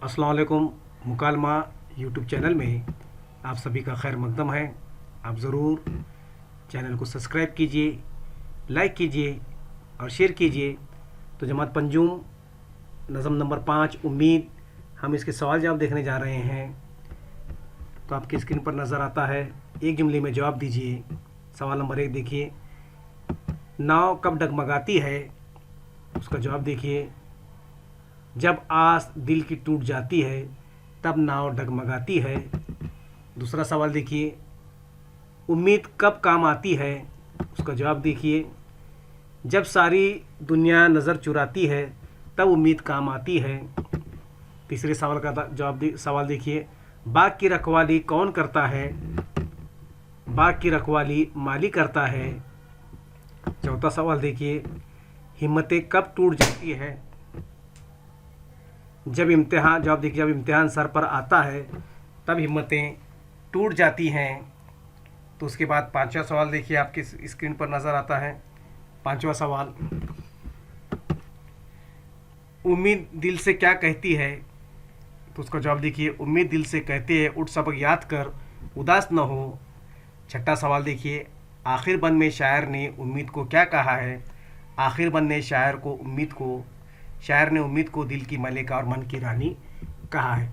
अस्सलाम वालेकुम। मुकालमा YouTube channel में आप सभी का खैर मकदम है। आप ज़रूर चैनल को सब्सक्राइब कीजिए, लाइक कीजिए और शेयर कीजिए। तो जमात पंजूम नज़म नंबर 5 उम्मीद, हम इसके सवाल जवाब देखने जा रहे हैं। तो आपकी स्क्रीन पर नज़र आता है, एक जुमले में जवाब दीजिए। सवाल नंबर 1 देखिए, नाव कब डगमगाती है? उसका जवाब देखिए, जब आस दिल की टूट जाती है तब नाव डगमगाती है। दूसरा सवाल देखिए, उम्मीद कब काम आती है? उसका जवाब देखिए, जब सारी दुनिया नज़र चुराती है तब उम्मीद काम आती है। तीसरे सवाल का सवाल देखिए, बाग की रखवाली कौन करता है? बाग की रखवाली माली करता है। चौथा सवाल देखिए, हिम्मतें कब टूट जाती है? जब इम्तिहान जवाब देखिए, जब इम्तिहान सर पर आता है तब हिम्मतें टूट जाती हैं। तो उसके बाद पांचवा सवाल देखिए, आपकी स्क्रीन पर नज़र आता है। पांचवा सवाल, उम्मीद दिल से क्या कहती है? तो उसका जवाब देखिए, उम्मीद दिल से कहती है उठ सबक याद कर, उदास न हो। छठा सवाल देखिए, आखिर बंद में शायर ने उम्मीद को क्या कहा है? आखिर बंद ने शायर ने उम्मीद को दिल की मलिका और मन की रानी कहा है।